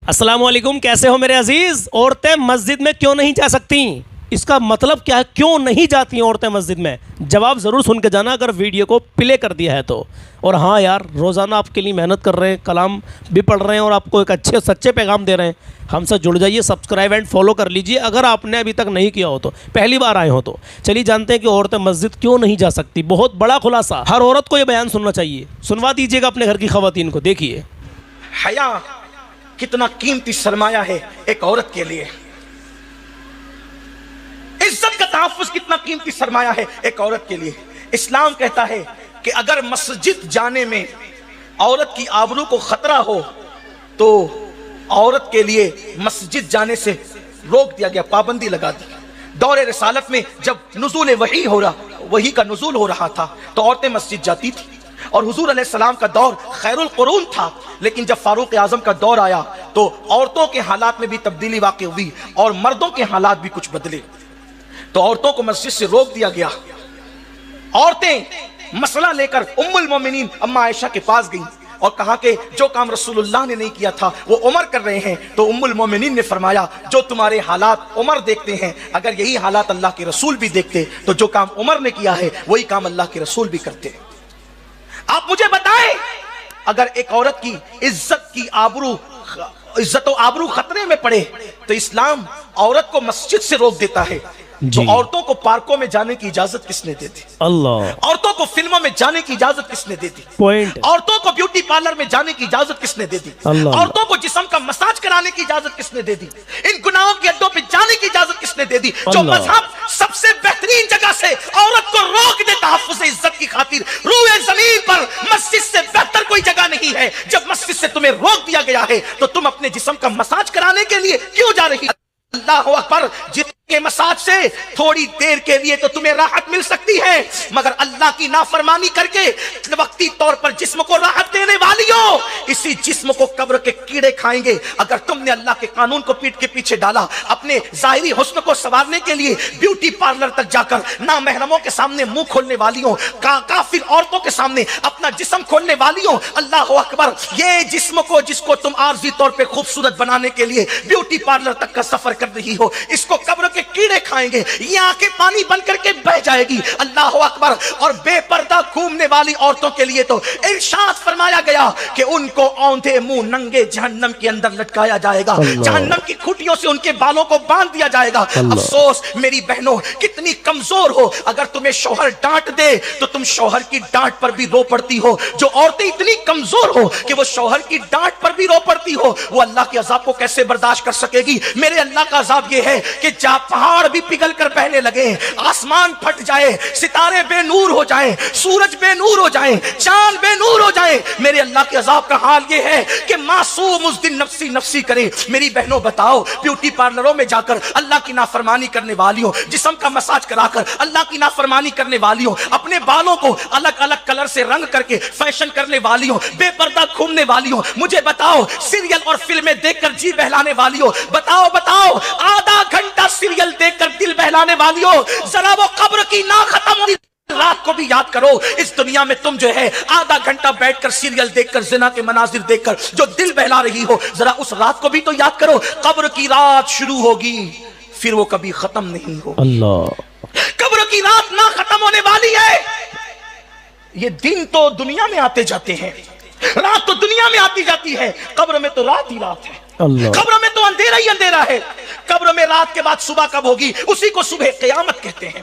السلام علیکم، کیسے ہو میرے عزیز؟ عورتیں مسجد میں کیوں نہیں جا سکتی؟ اس کا مطلب کیا ہے؟ کیوں نہیں جاتی عورتیں مسجد میں؟ جواب ضرور سن کے جانا اگر ویڈیو کو پلے کر دیا ہے تو۔ اور ہاں یار، روزانہ آپ کے لیے محنت کر رہے ہیں، کلام بھی پڑھ رہے ہیں اور آپ کو ایک اچھے سچے پیغام دے رہے ہیں۔ ہم سے جڑ جائیے، سبسکرائب اینڈ فالو کر لیجئے اگر آپ نے ابھی تک نہیں کیا ہو تو، پہلی بار آئے ہو تو۔ چلیے جانتے ہیں کہ عورتیں مسجد کیوں نہیں جا سکتی۔ بہت بڑا خلاصہ، ہر عورت کو یہ بیان سننا چاہیے۔ سنوا دیجیے گا اپنے گھر کی خواتین کو، دیکھیے۔ حیا کتنا قیمتی سرمایہ ہے ایک عورت کے لیے، عزت کا تحفظ کتنا قیمتی سرمایہ ہے ایک عورت کے لیے۔ اسلام کہتا ہے کہ اگر مسجد جانے میں عورت کی آبرو کو خطرہ ہو تو عورت کے لیے مسجد جانے سے روک دیا گیا، پابندی لگا دی۔ دور رسالت میں جب نزول وحی کا نزول ہو رہا تھا تو عورتیں مسجد جاتی تھی، اور حضور علیہ السلام کا دور خیر القرون تھا، لیکن جب فاروق اعظم کا دور آیا تو عورتوں کے حالات میں بھی تبدیلی واقع ہوئی اور مردوں کے حالات بھی کچھ بدلے، تو عورتوں کو مسجد سے روک دیا گیا۔ عورتیں مسئلہ لے کر ام المومنین اما عائشہ کے پاس گئیں اور کہا کہ جو کام رسول اللہ نے نہیں کیا تھا وہ عمر کر رہے ہیں، تو ام المومنین نے فرمایا جو تمہارے حالات عمر دیکھتے ہیں، اگر یہی حالات اللہ کے رسول بھی دیکھتے تو جو کام عمر نے کیا ہے وہی کام اللہ کے رسول بھی کرتے۔ آپ مجھے بتائیں، اگر ایک عورت کی عزت و آبرو خطرے میں پڑے تو اسلام عورت کو مسجد سے روک دیتا ہے، تو عورتوں کو پارکوں میں جانے کی اجازت کس نے دے دی؟ اللہ۔ عورتوں کو فلموں میں جانے کی اجازت کس نے دے دی؟ پوائنٹ۔ عورتوں کو بیوٹی پارلر میں جانے کی اجازت کس نے دے دی؟ عورتوں کو جسم کا مساج کرانے کی اجازت کس نے دے دی؟ ان گناہوں کے اڈوں پہ جانے کی اجازت کس نے دے دی؟ جو مذہب سب سے بہترین جگہ سے عورت کو روک دے تحفظ عزت کی خاطر، روئے زمین پر مسجد سے بہتر کوئی جگہ نہیں ہے۔ جب مسجد سے تمہیں روک دیا گیا ہے تو تم اپنے جسم کا مساج کرانے کے لیے کیوں جا رہی؟ اللہ اکبر، جتنے مساج سے تھوڑی دیر کے لیے تو تمہیں راحت مل سکتی ہے، مگر اللہ کی نافرمانی کر کے وقتی طور پر جسم کو راحت دینے والیوں، اسی جسم کو قبر کے کیڑے کھائیں گے۔ اگر تم نے اللہ کے قانون کو پیٹ کے پیچھے ڈالا، اپنے ظاہری حسن کو سنوارنے کے لیے بیوٹی پارلر تک جا کر نامحرموں کے سامنے منہ کھولنے والیوں، کافر عورتوں کے سامنے اپنا جسم کھولنے والیوں، اللہ اکبر، یہ جسم کو جس کو تم عارضی طور پہ خوبصورت بنانے کے لیے بیوٹی پارلر تک کا سفر کر رہی ہو، اس کو قبر کے کیڑے کھائیں گے، یہ آنکھیں پانی بن کر کے بہ جائے گی۔ اللہ اکبر۔ اور بے پردہ گھومنے والی عورتوں کے لیے تو ارشاد فرمایا گیا کہ ان کو اوندھے منہ ننگے جہنم کے اندر لٹکایا جائے گا، جہنم کی کھوٹیوں سے ان کے بالوں کو باندھ دیا جائے گا۔ افسوس میری بہنوں، کتنی کمزور ہو، اگر تمہیں شوہر ڈانٹ دے تو تم شوہر کی ڈانٹ پر بھی رو پڑتی ہو۔ جو عورتیں اتنی کمزور ہو کہ وہ شوہر کی ڈانٹ پر بھی رو پڑتی ہو، وہ اللہ کے عذاب کو کیسے برداشت کر سکے گی؟ میرے اللہ کا عذاب یہ ہے کہ جا پہاڑ بھی پگھل کر بہنے لگے، آسمان پھٹ جائے، ستارے بے نور ہو جائیں، سورج بے نور ہو جائیں، چاند بے نور ہو جائیں، میرے اللہ کے عذاب کا حال یہ ہے کہ معصوم اس دن نفسی نفسی کرے۔ میری بہنوں بتاؤ، بیوٹی پارلروں میں جا کر اللہ کی نافرمانی کرنے والیوں، جسم کا مساج کرا کر اللہ کی نافرمانی کرنے والیوں، اپنے بالوں کو الگ الگ کلر سے رنگ کر کے فیشن کرنے والیوں، بے پردہ گھومنے والیوں، مجھے بتاؤ، سیریل اور فلمیں دیکھ کر جی بہلانے والیوں، بتاؤ آدھا گھنٹہ سیریل دیکھ کر دل بہلانے والیوں، ذرا وہ قبر کی نہ ختم ہوئی رات کو بھی یاد کرو۔ اس دنیا میں تم جو ہے آدھا گھنٹہ بیٹھ کر سیریل دیکھ کر، زنا کے مناظر دیکھ کر جو دل بہلا رہی ہو، ذرا اس رات کو بھی تو یاد کرو۔ قبر کی رات شروع ہوگی پھر وہ کبھی ختم نہیں ہوگی۔ اللہ۔ قبر کی رات نہ ختم ہونے والی ہے۔ یہ دن تو دنیا میں آتے جاتے ہیں، رات تو دنیا میں آتی جاتی ہے، قبر میں تو رات ہی رات ہے، قبر میں تو اندھیرا ہی اندھیرا ہے۔ قبر میں رات کے بعد صبح کب ہوگی؟ اسی کو صبح قیامت کہتے ہیں۔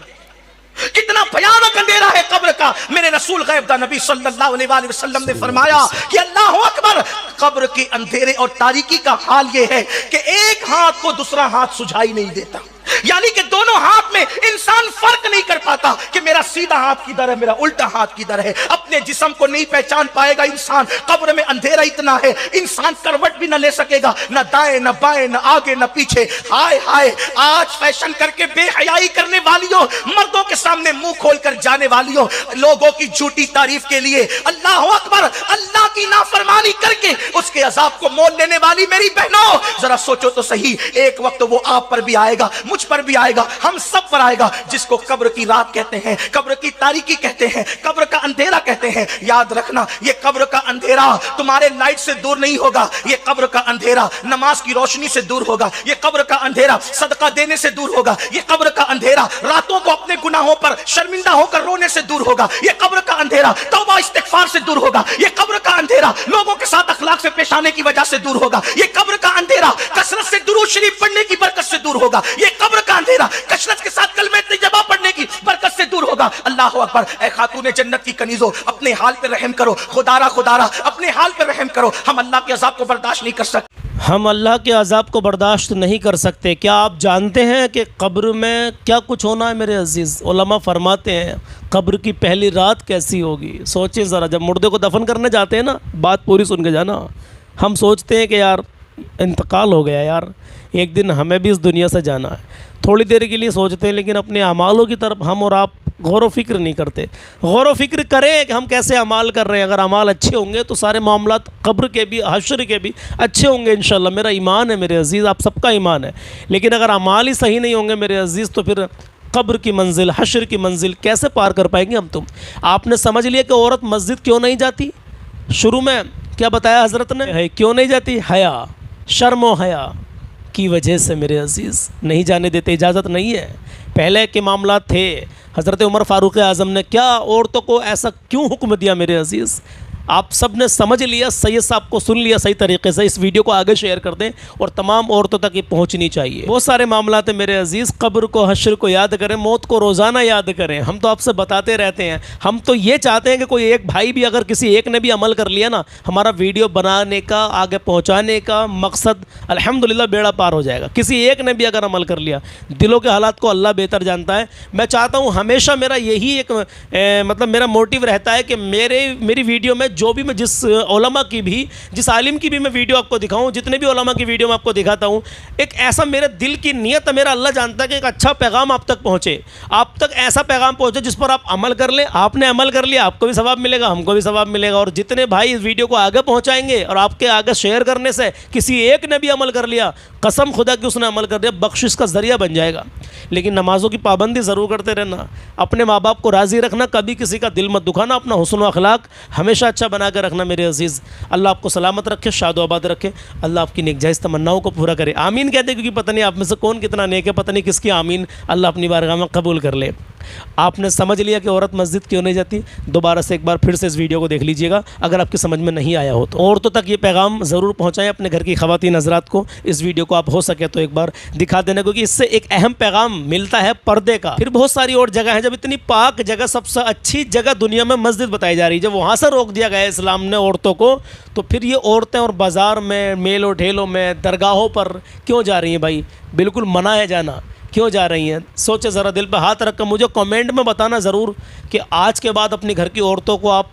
کتنا بھیانک اندھیرا ہے قبر کا۔ میرے رسول غیب دا نبی صلی اللہ علیہ وآلہ وسلم نے فرمایا کہ اللہ اکبر، قبر کے اندھیرے اور تاریکی کا حال یہ ہے کہ ایک ہاتھ کو دوسرا ہاتھ سجھائی نہیں دیتا، یعنی کہ دونوں ہاتھ میں انسان فرق نہیں کر پاتا کہ میرا سیدھا ہاتھ کدھر ہے، میرا الٹا ہاتھ کدھر ہے۔ اپنے جسم کو نہیں پہچان پائے گا انسان۔ قبر میں اندھیرا اتنا ہے، انسان کروٹ بھی نہ لے سکے گا، نہ دائیں نہ بائیں، نہ آگے نہ پیچھے۔ ہائے ہائے، آج فیشن کر کے بے حیائی کرنے والیوں، مردوں کے سامنے منہ کھول کر جانے والیوں، لوگوں کی جھوٹی تعریف کے لیے اللہ اکبر، اللہ کی نافرمانی کر کے اس کے عذاب کو مول لینے والی میری بہنوں، ذرا سوچو تو صحیح، ایک وقت وہ آپ پر بھی آئے گا، مجھ پر بھی آئے گا، ہم سب پر آئے گا. جس کو قبر کی رات کہتے ہیں, قبر کی تاریکی کہتے ہیں, قبر کا اندھیرا کہتے ہیں, یاد رکھنا یہ قبر کا اندھیرا تمہارے لائٹ سے دور نہیں ہوگا. یہ قبر کا اندھیرا نماز کی روشنی سے دور ہوگا. یہ قبر کا اندھیرا صدقہ دینے سے دور ہوگا. یہ قبر کا اندھیرا راتوں کو اپنے گناہوں پر شرمندہ ہو کر رونے سے دور ہوگا. یہ قبر کا اندھیرا توبہ استغفار سے دور ہوگا. یہ قبر کا اندھیرا لوگوں کے ساتھ اخلاق سے پیش آنے کی وجہ سے دور ہوگا. یہ قبر کا اندھیرا کثرت سے درود شریف پڑھنے کی برکت سے دور ہوگا. یہ قبر کا اندھیرا کثرت کے ساتھ کلمہ طیبہ پڑھنے کی برکت سے دور ہوگا. اللہ اکبر. اے خاتون جنت کی کنیزو, اپنے حال پہ رحم کرو. خدارا اپنے حال پہ رحم کرو. ہم اللہ کے عذاب کو برداشت نہیں کر سکتے. ہم اللہ کے عذاب کو برداشت نہیں کر سکتے. کیا آپ جانتے ہیں کہ قبر میں کیا کچھ ہونا ہے میرے عزیز؟ علماء فرماتے ہیں قبر کی پہلی رات کیسی ہوگی. سوچیں ذرا, جب مردے کو دفن کرنے جاتے ہیں نا, بات پوری سن کے جانا. ہم سوچتے ہیں کہ یار انتقال ہو گیا, یار ایک دن ہمیں بھی اس دنیا سے جانا ہے. تھوڑی دیر کے لیے سوچتے ہیں, لیکن اپنے اعمالوں کی طرف ہم اور آپ غور و فکر نہیں کرتے. غور و فکر کریں کہ ہم کیسے اعمال کر رہے ہیں. اگر اعمال اچھے ہوں گے تو سارے معاملات قبر کے بھی حشر کے بھی اچھے ہوں گے انشاءاللہ. میرا ایمان ہے میرے عزیز, آپ سب کا ایمان ہے. لیکن اگر اعمال ہی صحیح نہیں ہوں گے میرے عزیز, تو پھر قبر کی منزل, حشر کی منزل کیسے پار کر پائیں گے ہم تم؟ آپ نے سمجھ لیا کہ عورت مسجد کیوں نہیں جاتی. شروع میں کیا بتایا حضرت نے؟ کیوں نہیں جاتی؟ حیا, شرم و حیا کی وجہ سے میرے عزیز نہیں جانے دیتے, اجازت نہیں ہے. پہلے کے معاملات تھے. حضرت عمر فاروق اعظم نے کیا عورتوں کو ایسا کیوں حکم دیا میرے عزیز؟ آپ سب نے سمجھ لیا, سید صاحب کو سن لیا صحیح طریقے سے. اس ویڈیو کو آگے شیئر کر دیں اور تمام عورتوں تک یہ پہنچنی چاہیے. بہت سارے معاملات ہیں میرے عزیز. قبر کو, حشر کو یاد کریں, موت کو روزانہ یاد کریں. ہم تو آپ سے بتاتے رہتے ہیں. ہم تو یہ چاہتے ہیں کہ کوئی ایک بھائی بھی, اگر کسی ایک نے بھی عمل کر لیا نا, ہمارا ویڈیو بنانے کا, آگے پہنچانے کا مقصد الحمدللہ بیڑا پار ہو جائے گا. کسی ایک نے بھی اگر عمل کر لیا, دلوں کے حالات کو اللہ بہتر جانتا ہے. میں چاہتا ہوں ہمیشہ میرا یہی ایک مطلب میرا موٹیو رہتا ہے کہ میری ویڈیو میں جو بھی میں جس علماء کی بھی, جس عالم کی بھی میں ویڈیو آپ کو دکھاؤں, جتنے بھی علماء کی ویڈیو میں آپ کو دکھاتا ہوں, ایک ایسا میرے دل کی نیت ہے, میرا اللہ جانتا ہے کہ ایک اچھا پیغام آپ تک پہنچے. آپ تک ایسا پیغام پہنچے جس پر آپ عمل کر لیں. آپ نے عمل کر لیا, آپ کو بھی ثواب ملے گا, ہم کو بھی ثواب ملے گا. اور جتنے بھائی اس ویڈیو کو آگے پہنچائیں گے اور آپ کے آگے شیئر کرنے سے کسی ایک نے بھی عمل کر لیا, قسم خدا کہ اس نے عمل کر دیا, بخشش کا ذریعہ بن جائے گا. لیکن نمازوں کی پابندی ضرور کرتے رہنا, اپنے ماں باپ کو راضی رکھنا, کبھی کسی کا دل مت دکھانا, اپنا حسن و اخلاق ہمیشہ اچھا بنا کے رکھنا میرے عزیز. اللہ آپ کو سلامت رکھے, شاد و آباد رکھے. اللہ آپ کی نیک جائز تمناؤں کو پورا کرے. آمین کہتے ہیں, کیونکہ پتہ نہیں آپ میں سے کون کتنا نیک ہے, پتہ نہیں کس کی آمین اللہ اپنی بارگاہ میں قبول کر لے. آپ نے سمجھ لیا کہ عورت مسجد کیوں نہیں جاتی. دوبارہ سے ایک بار پھر سے اس ویڈیو کو دیکھ لیجئے گا اگر آپ کی سمجھ میں نہیں آیا ہو تو. عورتوں تک یہ پیغام ضرور پہنچائیں, اپنے گھر کی خواتین حضرات کو اس ویڈیو کو آپ ہو سکے تو ایک بار دکھا دینا, کیونکہ اس سے ایک اہم پیغام ملتا ہے پردے کا. پھر بہت ساری اور جگہ ہیں, جب اتنی پاک جگہ, سب سے اچھی جگہ دنیا میں مسجد بتائی جا رہی ہے, جب وہاں سے روک دیا گیا اسلام نے عورتوں کو, تو پھر یہ عورتیں اور بازار میں, میلوں ٹھیلوں میں, درگاہوں پر کیوں جا رہی ہیں بھائی؟ بالکل منع ہے جانا. کیوں جا رہی ہیں؟ سوچے ذرا, دل پہ ہاتھ رکھ کر مجھے کمنٹ میں بتانا ضرور کہ آج کے بعد اپنی گھر کی عورتوں کو آپ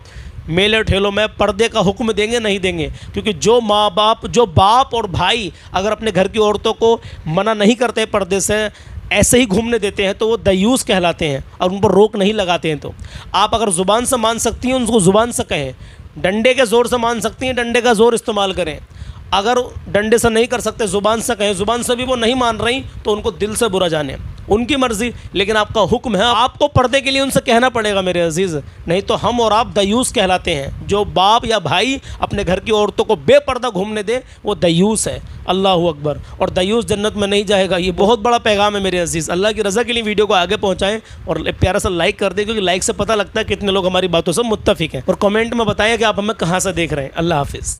میلے ٹھیلوں میں پردے کا حکم دیں گے نہیں دیں گے؟ کیونکہ جو ماں باپ, جو باپ اور بھائی اگر اپنے گھر کی عورتوں کو منع نہیں کرتے پردے سے, ایسے ہی گھومنے دیتے ہیں, تو وہ دیوس کہلاتے ہیں اور ان پر روک نہیں لگاتے ہیں. تو آپ اگر زبان سے مان سکتی ہیں ان کو زبان سے کہیں, ڈنڈے کے زور سے مان سکتی ہیں ڈنڈے کا زور استعمال کریں. اگر ڈنڈے سے نہیں کر سکتے زبان سے کہیں, زبان سے بھی وہ نہیں مان رہی تو ان کو دل سے برا جانے, ان کی مرضی. لیکن آپ کا حکم ہے, آپ کو پردے کے لیے ان سے کہنا پڑے گا میرے عزیز, نہیں تو ہم اور آپ دیوس کہلاتے ہیں. جو باپ یا بھائی اپنے گھر کی عورتوں کو بے پردہ گھومنے دے وہ دیوس ہے. اللہ اکبر. اور دیوس جنت میں نہیں جائے گا. یہ بہت بڑا پیغام ہے میرے عزیز. اللہ کی رضا کے لیے ویڈیو کو آگے پہنچائیں اور پیارا سا لائک کر دیں, کیونکہ لائک سے پتہ لگتا ہے کتنے لوگ ہماری باتوں سے متفق ہیں. اور کمنٹ میں بتائیں کہ آپ ہمیں کہاں سے دیکھ رہے ہیں. اللہ حافظ.